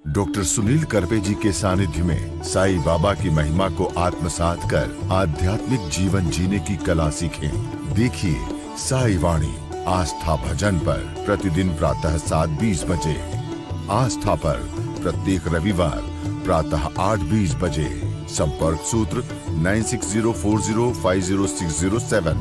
Doctor Sunil Karpe जी के सानिध्य में साईं बाबा की महिमा को आत्मसात कर आध्यात्मिक जीवन जीने की कला सीखें। देखिए साई वाणी आस्था भजन पर प्रतिदिन प्रातः 7:20 बजे, आस्था पर प्रत्येक रविवार प्रातः 8:20 बजे। संपर्क सूत्र 9604050607।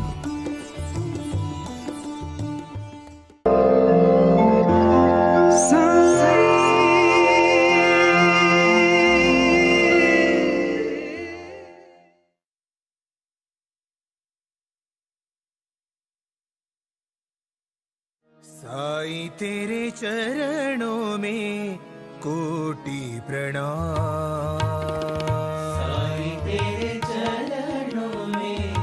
साईं तेरे चरणों में कोटि प्रणाम। साईं तेरे चरणों में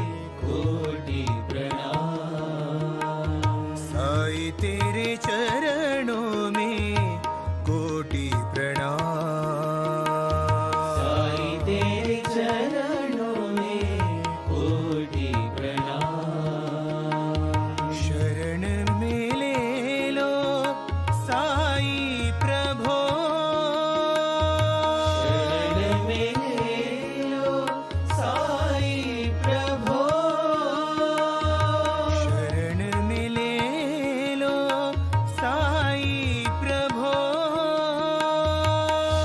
कोटि प्रणाम। साईं तेरे चरणों में कोटि प्रणाम। साईं तेरे चरणों में कोटि प्रणाम। शरण में ले लो साईं प्रभो। शरण में ले लो साईं प्रभो। शरण में ले लो साईं प्रभो।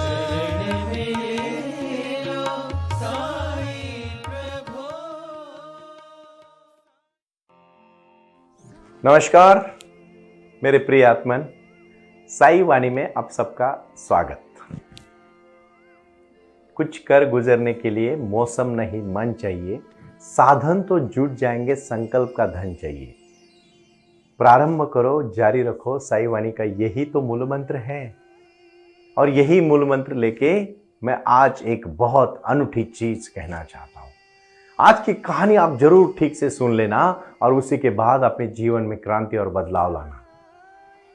शरण में ले लो साईं प्रभो। नमस्कार मेरे प्रिय आत्मन, साई वाणी में आप सबका स्वागत। कुछ कर गुजरने के लिए मौसम नहीं मन चाहिए, साधन तो जुट जाएंगे, संकल्प का धन चाहिए। प्रारंभ करो, जारी रखो, साई वाणी का यही तो मूल मंत्र है। और यही मूल मंत्र लेके मैं आज एक बहुत अनूठी चीज कहना चाहता हूं। आज की कहानी आप जरूर ठीक से सुन लेना और उसी के बाद अपने जीवन में क्रांति और बदलाव लाना।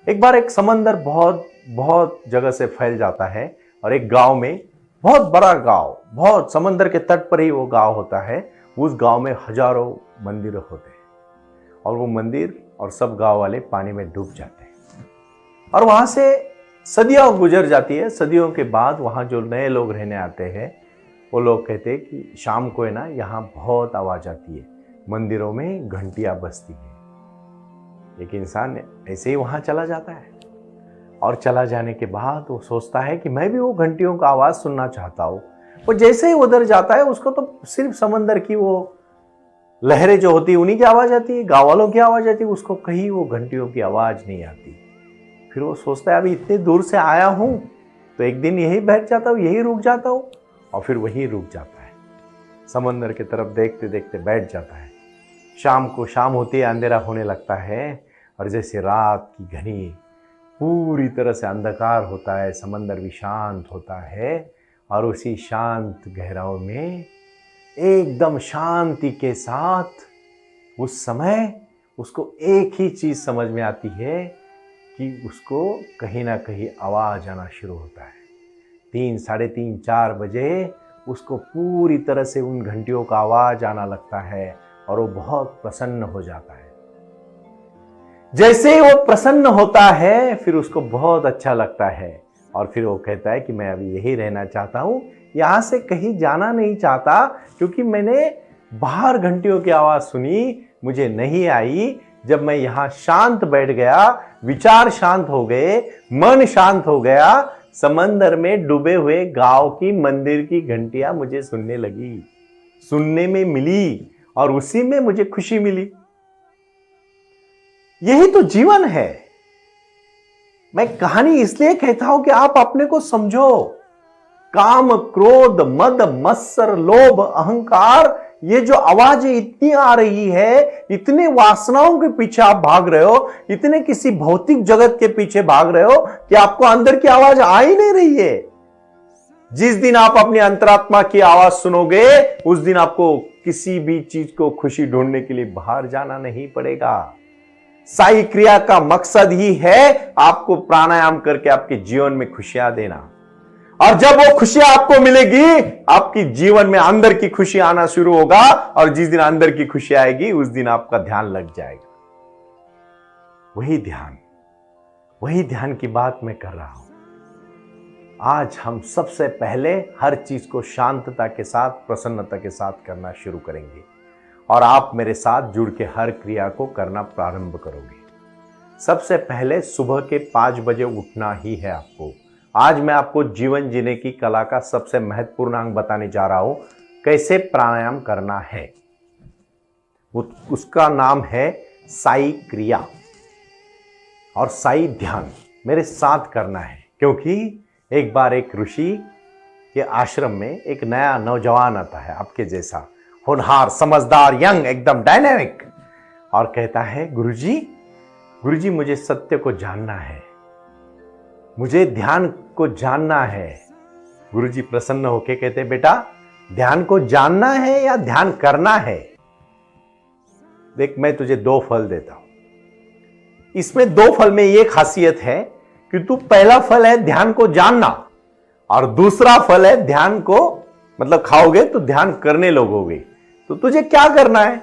एक बार एक समंदर बहुत जगह से फैल जाता है और एक गांव में, बहुत बड़ा गांव, बहुत समंदर के तट पर ही वो गांव होता है। उस गांव में हजारों मंदिर होते हैं और वो मंदिर और सब गांव वाले पानी में डूब जाते हैं। और वहां से सदियां गुजर जाती है। सदियों के बाद वहां जो नए लोग रहने आते हैं, वो लोग कहते हैं कि शाम को है ना, यहाँ बहुत आवाज आती है, मंदिरों में घंटियां बजती है। एक इंसान ऐसे ही वहां चला जाता है और चला जाने के बाद वो सोचता है कि मैं भी वो घंटियों का आवाज सुनना चाहता हूँ। वो जैसे ही उधर जाता है, उसको तो सिर्फ समंदर की वो लहरें जो होती है उन्हीं की आवाज आती है, गाँव वालों की आवाज आती है, उसको कहीं वो घंटियों की आवाज नहीं आती। फिर वो सोचता है अभी इतनी दूर से आया हूँ तो एक दिन यही बैठ जाता हूँ, यही रुक जाता हूँ। और फिर वही रुक जाता है, समंदर की तरफ देखते देखते बैठ जाता है। शाम होती है, अंधेरा होने लगता है और जैसे रात की घनी पूरी तरह से अंधकार होता है, समंदर भी शांत होता है। और उसी शांत गहराई में एकदम शांति के साथ उस समय उसको एक ही चीज समझ में आती है कि उसको कहीं ना कहीं आवाज आना शुरू होता है। 3, 3:30, 4 बजे उसको पूरी तरह से उन घंटियों का आवाज आना लगता है और वो बहुत प्रसन्न हो जाता है। जैसे ही वो प्रसन्न होता है, फिर उसको बहुत अच्छा लगता है और फिर वो कहता है कि मैं अभी यही रहना चाहता हूं, यहां से कहीं जाना नहीं चाहता, क्योंकि मैंने बाहर घंटियों की आवाज सुनी, मुझे नहीं आई। जब मैं यहां शांत बैठ गया, विचार शांत हो गए, मन शांत हो गया, समंदर में डूबे हुए गांव की मंदिर की घंटियां मुझे सुनने में मिली और उसी में मुझे खुशी मिली। यही तो जीवन है। मैं कहानी इसलिए कहता हूं कि आप अपने को समझो। काम, क्रोध, मद, मत्सर, लोभ, अहंकार, ये जो आवाजें इतनी आ रही है, इतने वासनाओं के पीछे आप भाग रहे हो, इतने किसी भौतिक जगत के पीछे भाग रहे हो कि आपको अंदर की आवाज आ ही नहीं रही है। जिस दिन आप अपनी अंतरात्मा की आवाज सुनोगे, उस दिन आपको किसी भी चीज को खुशी ढूंढने के लिए बाहर जाना नहीं पड़ेगा। साई क्रिया का मकसद ही है आपको प्राणायाम करके आपके जीवन में खुशियां देना। और जब वो खुशियां आपको मिलेगी, आपकी जीवन में अंदर की खुशी आना शुरू होगा और जिस दिन अंदर की खुशी आएगी उस दिन आपका ध्यान लग जाएगा। वही ध्यान की बात मैं कर रहा हूं। आज हम सबसे पहले हर चीज को शांतता के साथ, प्रसन्नता के साथ करना शुरू करेंगे और आप मेरे साथ जुड़ के हर क्रिया को करना प्रारंभ करोगे। सबसे पहले सुबह के 5 बजे उठना ही है आपको। आज मैं आपको जीवन जीने की कला का सबसे महत्वपूर्ण अंग बताने जा रहा हूं, कैसे प्राणायाम करना है। उसका नाम है साई क्रिया और साई ध्यान। मेरे साथ करना है, क्योंकि एक बार एक ऋषि के आश्रम में एक नया नौजवान आता है, आपके जैसा होनहार, समझदार, यंग, एकदम डायनेमिक, और कहता है गुरुजी मुझे सत्य को जानना है, मुझे ध्यान को जानना है। गुरुजी प्रसन्न होके कहते, बेटा ध्यान को जानना है या ध्यान करना है? देख, मैं तुझे 2 फल देता हूं। इसमें 2 फल में ये खासियत है कि तू पहला फल है ध्यान को जानना और दूसरा फल है ध्यान को, मतलब खाओगे तो ध्यान करने लगोगे। तो तुझे क्या करना है?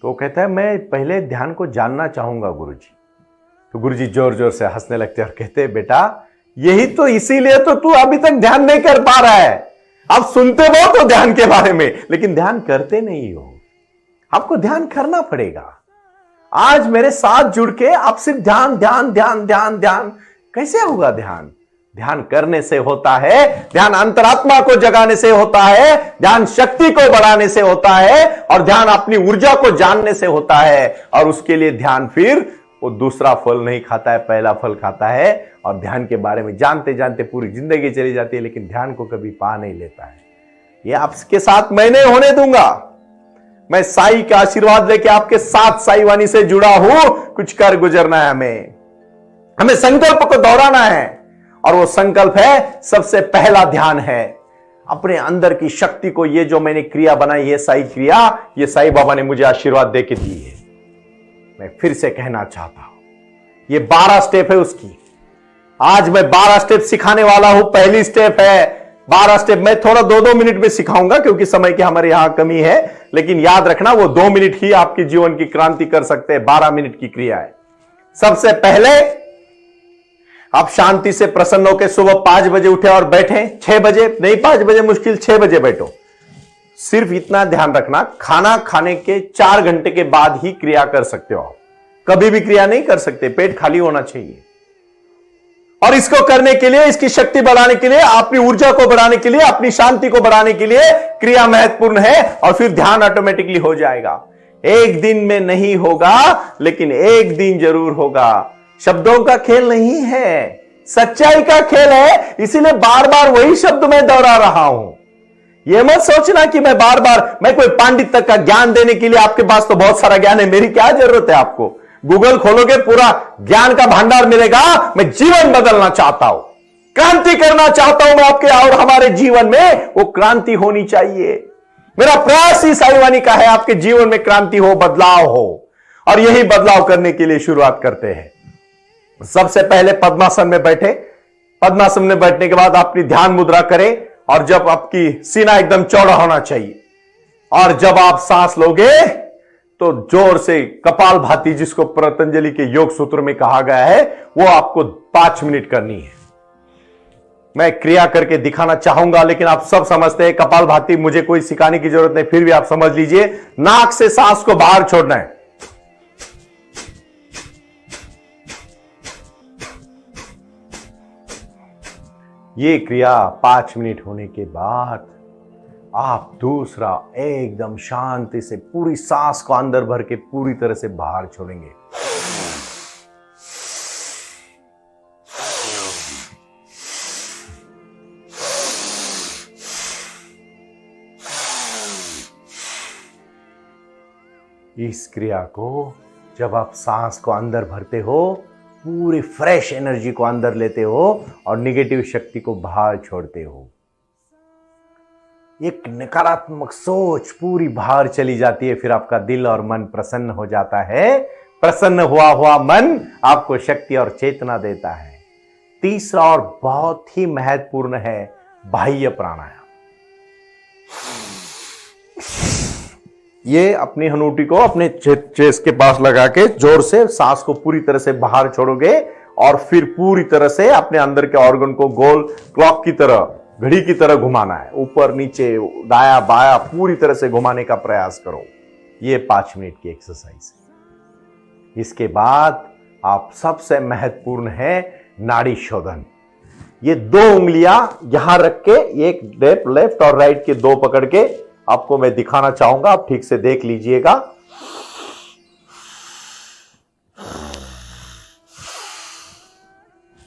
तो कहता है मैं पहले ध्यान को जानना चाहूंगा गुरुजी। तो गुरुजी जोर जोर से हंसने लगते और कहते हैं, बेटा यही तो, इसीलिए तो तू अभी तक ध्यान नहीं कर पा रहा है। आप सुनते हो तो ध्यान के बारे में, लेकिन ध्यान करते नहीं हो। आपको ध्यान करना पड़ेगा। आज मेरे साथ जुड़ के आप सिर्फ ध्यान ध्यान ध्यान ध्यान ध्यान, कैसे होगा ध्यान? ध्यान करने से होता है, ध्यान अंतरात्मा को जगाने से होता है, ध्यान शक्ति को बढ़ाने से होता है, और ध्यान अपनी ऊर्जा को जानने से होता है। और उसके लिए ध्यान फिर वो दूसरा फल नहीं खाता है, पहला फल खाता है। और ध्यान के बारे में जानते जानते पूरी जिंदगी चली जाती है, लेकिन ध्यान को कभी पा नहीं लेता है। ये आपके साथ मैं नहीं होने दूंगा। मैं साई का आशीर्वाद लेके आपके साथ साई वाणी से जुड़ा हूं। कुछ कर गुजरना है, हमें संकल्प को दोहराना है, और वो संकल्प है, सबसे पहला ध्यान है अपने अंदर की शक्ति को। ये जो मैंने क्रिया बनाई है साई क्रिया, ये साई बाबा ने मुझे आशीर्वाद देके दी है। मैं फिर से कहना चाहता हूं, ये 12 स्टेप है उसकी। आज मैं 12 स्टेप सिखाने वाला हूं। पहली स्टेप है 12 स्टेप। मैं थोड़ा 2-2 मिनट में सिखाऊंगा, क्योंकि समय की हमारे यहां कमी है, लेकिन याद रखना वो 2 मिनट ही आपके जीवन की क्रांति कर सकते हैं। 12 मिनट की क्रिया है। सबसे पहले आप शांति से प्रसन्न होकर सुबह 5 बजे उठे और बैठे। 6 बजे नहीं, 5 बजे मुश्किल, 6 बजे बैठो। सिर्फ इतना ध्यान रखना, खाना खाने के 4 घंटे के बाद ही क्रिया कर सकते हो आप। कभी भी क्रिया नहीं कर सकते, पेट खाली होना चाहिए। और इसको करने के लिए, इसकी शक्ति बढ़ाने के लिए, अपनी ऊर्जा को बढ़ाने के लिए, अपनी शांति को बढ़ाने के लिए क्रिया महत्वपूर्ण है। और फिर ध्यान ऑटोमेटिकली हो जाएगा। एक दिन में नहीं होगा, लेकिन एक दिन जरूर होगा। शब्दों का खेल नहीं है, सच्चाई का खेल है। इसीलिए बार बार वही शब्द मैं दोहरा रहा हूं। यह मत सोचना कि मैं बार बार, मैं कोई पंडित तक का ज्ञान देने के लिए, आपके पास तो बहुत सारा ज्ञान है, मेरी क्या जरूरत है आपको? गूगल खोलोगे, पूरा ज्ञान का भंडार मिलेगा। मैं जीवन बदलना चाहता हूं, क्रांति करना चाहता हूं मैं आपके और हमारे जीवन में। वो क्रांति होनी चाहिए। मेरा प्रयास ही साई वाणी का है, आपके जीवन में क्रांति हो, बदलाव हो। और यही बदलाव करने के लिए शुरुआत करते हैं। सबसे पहले पद्मासन में बैठे। पद्मासन में बैठने के बाद अपनी ध्यान मुद्रा करें, और जब आपकी सीना एकदम चौड़ा होना चाहिए, और जब आप सांस लोगे तो जोर से कपाल भाती, जिसको पतंजलि के योग सूत्र में कहा गया है, वो आपको 5 मिनट करनी है। मैं क्रिया करके दिखाना चाहूंगा, लेकिन आप सब समझते हैं कपाल भाती मुझे कोई सिखाने की जरूरत नहीं, फिर भी आप समझ लीजिए। नाक से सांस को बाहर छोड़ना है। ये क्रिया 5 मिनट होने के बाद आप दूसरा एकदम शांति से पूरी सांस को अंदर भर के पूरी तरह से बाहर छोड़ेंगे। इस क्रिया को जब आप सांस को अंदर भरते हो, पूरी फ्रेश एनर्जी को अंदर लेते हो और निगेटिव शक्ति को बाहर छोड़ते हो। एक नकारात्मक सोच पूरी बाहर चली जाती है। फिर आपका दिल और मन प्रसन्न हो जाता है। प्रसन्न हुआ मन आपको शक्ति और चेतना देता है। तीसरा और बहुत ही महत्वपूर्ण है बाह्य प्राणायाम। ये अपनी हनूटी को अपने चेस्ट के पास लगा के जोर से सांस को पूरी तरह से बाहर छोड़ोगे और फिर पूरी तरह से अपने अंदर के ऑर्गन को गोल क्लॉक की तरह, घड़ी की तरह घुमाना है, ऊपर नीचे दाया बाया पूरी तरह से घुमाने का प्रयास करो। ये 5 मिनट की एक्सरसाइज है। इसके बाद आप सबसे महत्वपूर्ण है नाड़ी शोधन। ये 2 उंगलियां यहां रख के, एक लेफ्ट और राइट के 2 पकड़ के आपको मैं दिखाना चाहूंगा, आप ठीक से देख लीजिएगा।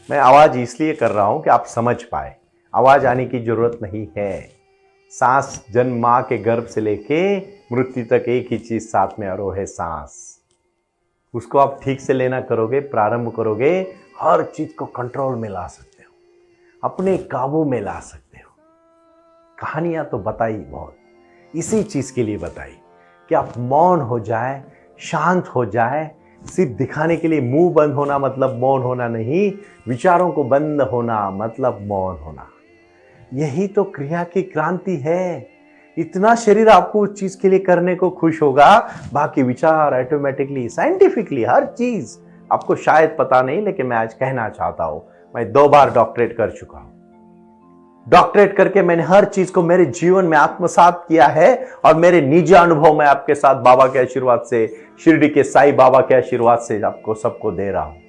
मैं आवाज इसलिए कर रहा हूं कि आप समझ पाए, आवाज आने की जरूरत नहीं है। सांस जन्म मां के गर्भ से लेके मृत्यु तक एक ही चीज साथ में आरोह है, सांस। उसको आप ठीक से लेना करोगे, प्रारंभ करोगे, हर चीज को कंट्रोल में ला सकते हो, अपने काबू में ला सकते हो। कहानियां तो बताई बहुत, इसी चीज के लिए बताई कि आप मौन हो जाए, शांत हो जाए। सिर्फ दिखाने के लिए मुंह बंद होना मतलब मौन होना नहीं, विचारों को बंद होना मतलब मौन होना। यही तो क्रिया की क्रांति है। इतना शरीर आपको उस चीज के लिए करने को खुश होगा, बाकी विचार ऑटोमेटिकली, साइंटिफिकली हर चीज आपको शायद पता नहीं, लेकिन मैं आज कहना चाहता हूं, मैं 2 बार डॉक्टरेट कर चुका हूं। डॉक्टरेट करके मैंने हर चीज को मेरे जीवन में आत्मसात किया है और मेरे निजी अनुभव में आपके साथ बाबा के आशीर्वाद से, शिरडी के साईं बाबा के आशीर्वाद से आपको सबको दे रहा हूं।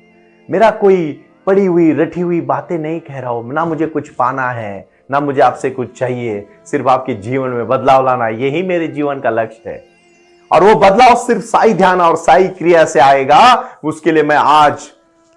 मेरा कोई पड़ी हुई रटी हुई बातें नहीं कह रहा हूं, ना मुझे कुछ पाना है, ना मुझे आपसे कुछ चाहिए, सिर्फ आपके जीवन में बदलाव लाना, यही मेरे जीवन का लक्ष्य है। और वो बदलाव सिर्फ साई ध्यान और साई क्रिया से आएगा। उसके लिए मैं आज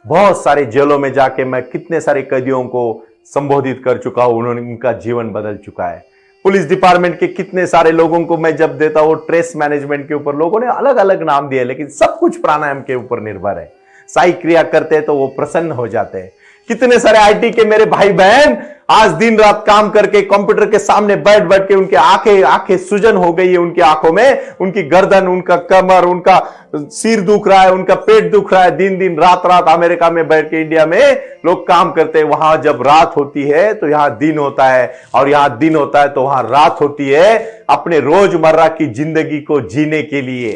बहुत सारे जेलों में जाके मैं कितने सारे कैदियों को संबोधित कर चुका हूं, उन्होंने, उनका जीवन बदल चुका है। पुलिस डिपार्टमेंट के कितने सारे लोगों को मैं जब देता हूं ट्रेस मैनेजमेंट के ऊपर, लोगों ने अलग अलग नाम दिए, लेकिन सब कुछ प्राणायाम के ऊपर निर्भर है। साई क्रिया करते हैं तो वो प्रसन्न हो जाते हैं। कितने सारे आईटी के मेरे भाई बहन आज दिन रात काम करके कंप्यूटर के सामने बैठ बैठ के उनके आंखें सुजन हो गई है, उनकी आंखों में, उनकी गर्दन, उनका कमर, उनका सिर दुख रहा है, उनका पेट दुख रहा है। दिन दिन रात रात अमेरिका में बैठ के, इंडिया में लोग काम करते हैं। वहां जब रात होती है तो यहां दिन होता है, और यहां दिन होता है तो वहां रात होती है। अपने रोजमर्रा की जिंदगी को जीने के लिए,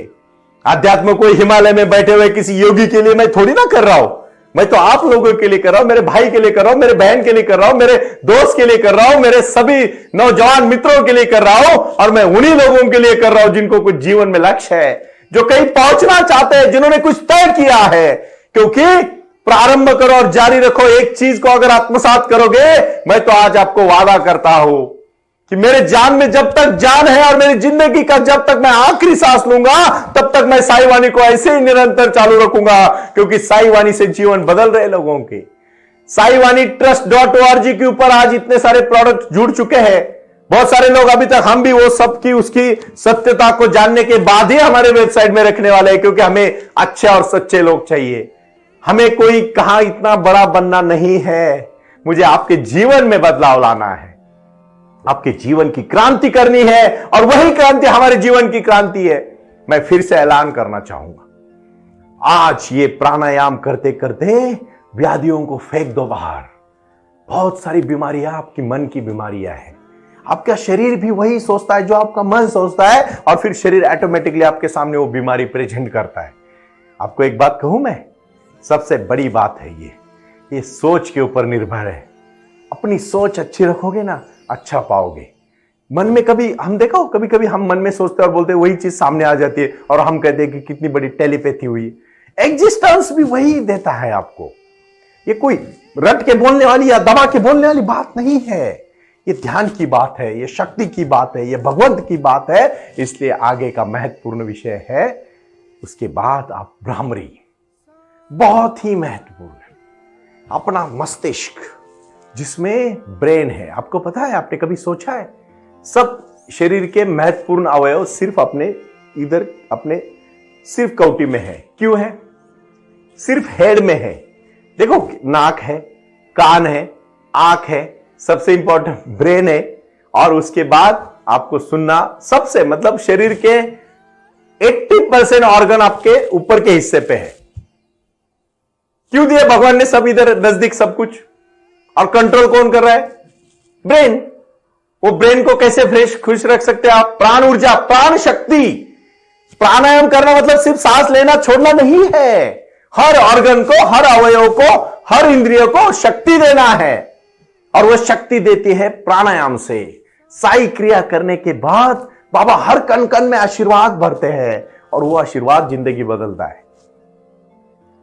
अध्यात्म को हिमालय में बैठे हुए किसी योगी के लिए मैं थोड़ी ना कर रहा हूं, मैं तो आप लोगों के लिए कर रहा हूं, मेरे भाई के लिए कर रहा हूं, मेरे बहन के लिए कर रहा हूं, मेरे दोस्त के लिए कर रहा हूं, मेरे सभी नौजवान मित्रों के लिए कर रहा हूं, और मैं उन्हीं लोगों के लिए कर रहा हूं जिनको कुछ जीवन में लक्ष्य है, जो कहीं पहुंचना चाहते हैं, जिन्होंने कुछ तय किया है। क्योंकि प्रारंभ करो और जारी रखो, एक चीज को अगर आत्मसात करोगे, मैं तो आज आपको वादा करता हूं कि मेरे जान में जब तक जान है और मेरी जिंदगी का जब तक मैं आखिरी सांस लूंगा, तब तक मैं साई वाणी को ऐसे ही निरंतर चालू रखूंगा। क्योंकि साई वाणी से जीवन बदल रहे लोगों के। साई वाणी trust.org के ऊपर आज इतने सारे प्रोडक्ट जुड़ चुके हैं। बहुत सारे लोग अभी तक, हम भी वो सबकी उसकी सत्यता को जानने के बाद ही हमारे वेबसाइट में रखने वाले हैं, क्योंकि हमें अच्छे और सच्चे लोग चाहिए। हमें कोई कहां इतना बड़ा बनना नहीं है, मुझे आपके जीवन में बदलाव लाना है, आपके जीवन की क्रांति करनी है, और वही क्रांति हमारे जीवन की क्रांति है। मैं फिर से ऐलान करना चाहूंगा, आज ये प्राणायाम करते करते व्याधियों को फेंक दो बाहर। बहुत सारी बीमारियां आपकी मन की बीमारियां हैं। आपका शरीर भी वही सोचता है जो आपका मन सोचता है, और फिर शरीर ऑटोमेटिकली आपके सामने वो बीमारी प्रेजेंट करता है। आपको एक बात कहूं मैं, सबसे बड़ी बात है ये सोच के ऊपर निर्भर है। अपनी सोच अच्छी रखोगे ना, अच्छा पाओगे। मन में कभी हम देखो, कभी कभी हम मन में सोचते और बोलते वही चीज सामने आ जाती है, और हम कहते हैं कि कितनी बड़ी टेलीपैथी हुई। एग्जिस्टेंस भी वही देता है आपको। ये कोई रट के बोलने वाली या दबा के बोलने वाली बात नहीं है, ये ध्यान की बात है, ये शक्ति की बात है, ये भगवंत की बात है। इसलिए आगे का महत्वपूर्ण विषय है। उसके बाद आप भ्रामरी, बहुत ही महत्वपूर्ण है, अपना मस्तिष्क जिसमें ब्रेन है। आपको पता है, आपने कभी सोचा है, सब शरीर के महत्वपूर्ण अवयव सिर्फ अपने इधर अपने सिर्फ कौटी में है। क्यों है? सिर्फ हेड में है। देखो, नाक है, कान है, आंख है, सबसे इंपॉर्टेंट ब्रेन है, और उसके बाद आपको सुनना, सबसे मतलब शरीर के 80% ऑर्गन आपके ऊपर के हिस्से पे है। क्यों दिया भगवान ने सब इधर नजदीक सब कुछ? और कंट्रोल कौन कर रहा है? ब्रेन। वो ब्रेन को कैसे फ्रेश खुश रख सकते हैं आप? प्राण ऊर्जा, प्राण शक्ति। प्राणायाम करना मतलब सिर्फ सांस लेना छोड़ना नहीं है। हर ऑर्गन को, हर अवयव को हर इंद्रिय को शक्ति देना है, और वह शक्ति देती है प्राणायाम से। साई क्रिया करने के बाद बाबा हर कण कण में आशीर्वाद भरते हैं, और वो आशीर्वाद जिंदगी बदलता है।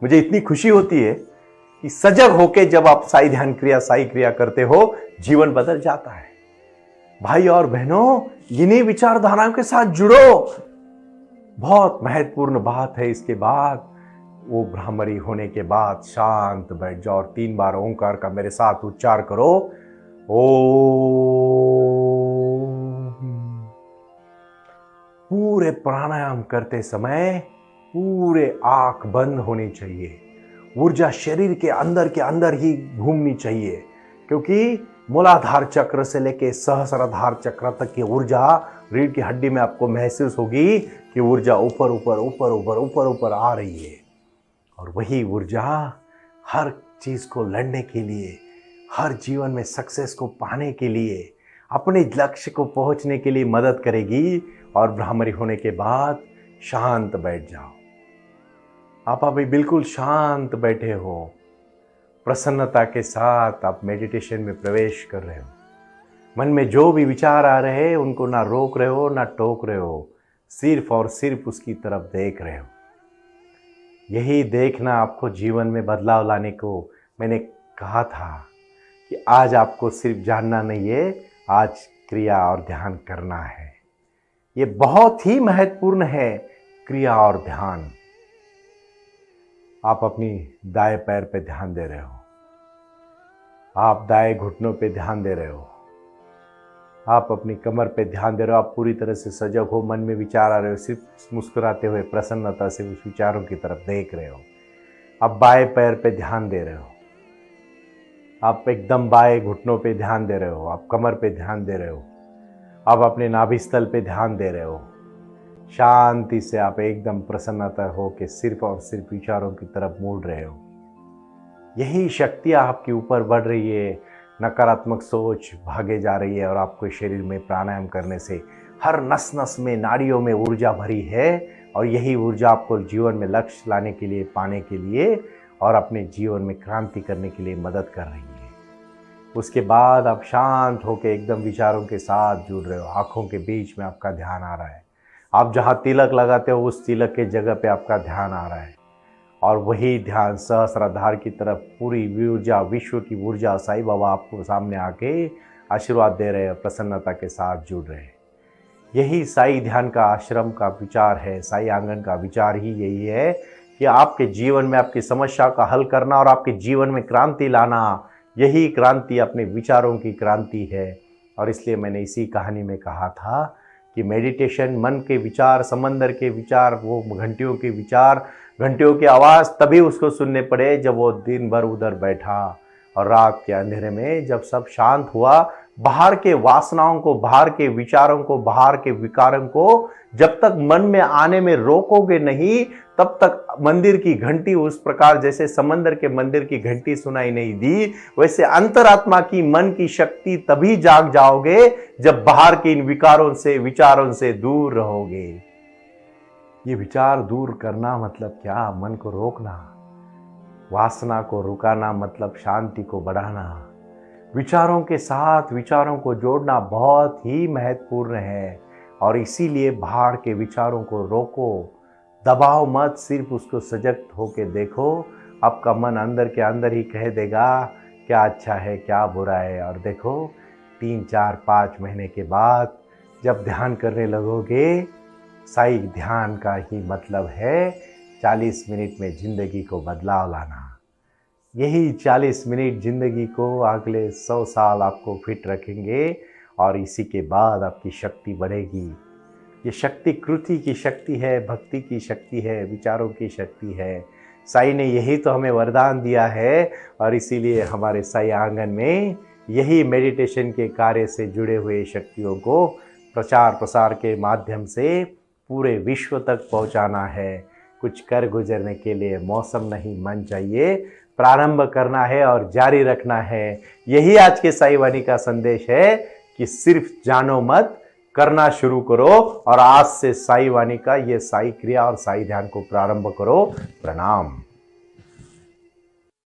मुझे इतनी खुशी होती है कि सजग होके जब आप साई ध्यान क्रिया, साई क्रिया करते हो, जीवन बदल जाता है। भाई और बहनों, इन्हीं विचारधाराओं के साथ जुड़ो। बहुत महत्वपूर्ण बात है। इसके बाद वो ब्राह्मणी होने के बाद शांत बैठ जाओ और 3 बार ओंकार का मेरे साथ उच्चार करो। ओम। पूरे प्राणायाम करते समय पूरे आंख बंद होनी चाहिए। ऊर्जा शरीर के अंदर ही घूमनी चाहिए, क्योंकि मूलाधार चक्र से लेके सहस्राधार चक्र तक की ऊर्जा रीढ़ की हड्डी में आपको महसूस होगी कि ऊर्जा ऊपर ऊपर ऊपर ऊपर ऊपर ऊपर आ रही है। और वही ऊर्जा हर चीज को लड़ने के लिए, हर जीवन में सक्सेस को पाने के लिए, अपने लक्ष्य को पहुंचने के लिए मदद करेगी। और ब्राह्मणी होने के बाद शांत बैठ जाओ। आप अभी बिल्कुल शांत बैठे हो, प्रसन्नता के साथ आप मेडिटेशन में प्रवेश कर रहे हो। मन में जो भी विचार आ रहे हैं उनको ना रोक रहे हो ना टोक रहे हो, सिर्फ और सिर्फ उसकी तरफ देख रहे हो। यही देखना आपको जीवन में बदलाव लाने को मैंने कहा था कि आज आपको सिर्फ जानना नहीं है, आज क्रिया और ध्यान करना है। ये बहुत ही महत्वपूर्ण है, क्रिया और ध्यान। आप अपनी दाएं पैर पे ध्यान दे रहे हो, आप दाएं घुटनों पे ध्यान दे रहे हो, आप अपनी कमर पे ध्यान दे रहे हो। आप पूरी तरह से सजग हो, मन में विचार आ रहे हो, सिर्फ मुस्कुराते हुए प्रसन्नता से उस विचारों की तरफ देख रहे हो। आप बाएं पैर पे ध्यान दे रहे हो, आप एकदम बाएं घुटनों पे ध्यान दे रहे हो, आप कमर पे ध्यान दे रहे हो, आप अपने नाभिस्थल पे ध्यान दे रहे हो। शांति से आप एकदम प्रसन्नता हो के सिर्फ और सिर्फ विचारों की तरफ मुड़ रहे हो। यही शक्ति आपके ऊपर बढ़ रही है, नकारात्मक सोच भागे जा रही है, और आपको शरीर में प्राणायाम करने से हर नस नस में, नाड़ियों में ऊर्जा भरी है। और यही ऊर्जा आपको जीवन में लक्ष्य लाने के लिए, पाने के लिए और अपने जीवन में क्रांति करने के लिए मदद कर रही है। उसके बाद आप शांत होकर एकदम विचारों के साथ जुड़ रहे हो। आंखों के बीच में आपका ध्यान आ रहा है। आप जहाँ तिलक लगाते हो उस तिलक के जगह पे आपका ध्यान आ रहा है, और वही ध्यान सहस्राधार की तरफ पूरी ऊर्जा, विश्व की ऊर्जा, साईं बाबा आपको सामने आके आशीर्वाद दे रहे हैं, प्रसन्नता के साथ जुड़ रहे हैं। यही साई ध्यान का आश्रम का विचार है, साई आंगन का विचार ही यही है कि आपके जीवन में आपकी समस्या का हल करना और आपके जीवन में क्रांति लाना। यही क्रांति अपने विचारों की क्रांति है। और इसलिए मैंने इसी कहानी में कहा था कि मेडिटेशन, मन के विचार, समंदर के विचार, वो घंटियों के विचार, घंटियों की आवाज़ तभी उसको सुनने पड़े जब वो दिन भर उधर बैठा, और रात के अंधेरे में जब सब शांत हुआ, बाहर के वासनाओं को, बाहर के विचारों को, बाहर के विकारों को जब तक मन में आने में रोकोगे नहीं, तब तक मंदिर की घंटी उस प्रकार जैसे समंदर के मंदिर की घंटी सुनाई नहीं दी, वैसे अंतरात्मा की, मन की शक्ति तभी जाग जाओगे जब बाहर के इन विकारों से, विचारों से दूर रहोगे। ये विचार दूर करना मतलब क्या? मन को रोकना। वासना को रुकाना मतलब शांति को बढ़ाना। विचारों के साथ विचारों को जोड़ना बहुत ही महत्वपूर्ण है, और इसीलिए बाहर के विचारों को रोको, दबाओ मत, सिर्फ उसको सजग होके देखो। आपका मन अंदर के अंदर ही कह देगा क्या अच्छा है, क्या बुरा है। और देखो 3, 4, 5 महीने के बाद जब ध्यान करने लगोगे, साई ध्यान का ही मतलब है 40 मिनट में जिंदगी को बदलाव लाना। यही 40 मिनट जिंदगी को अगले 100 साल आपको फिट रखेंगे, और इसी के बाद आपकी शक्ति बढ़ेगी। ये शक्ति कृति की शक्ति है, भक्ति की शक्ति है, विचारों की शक्ति है। साई ने यही तो हमें वरदान दिया है, और इसीलिए हमारे साई आंगन में यही मेडिटेशन के कार्य से जुड़े हुए शक्तियों को प्रचार प्रसार के माध्यम से पूरे विश्व तक पहुंचाना है। कुछ कर गुजरने के लिए मौसम नहीं, मन चाहिए। प्रारंभ करना है और जारी रखना है। यही आज के साई वाणी का संदेश है कि सिर्फ जानो मत, करना शुरू करो। और आज से साई वाणी का ये साई क्रिया और साई ध्यान को प्रारंभ करो। प्रणाम।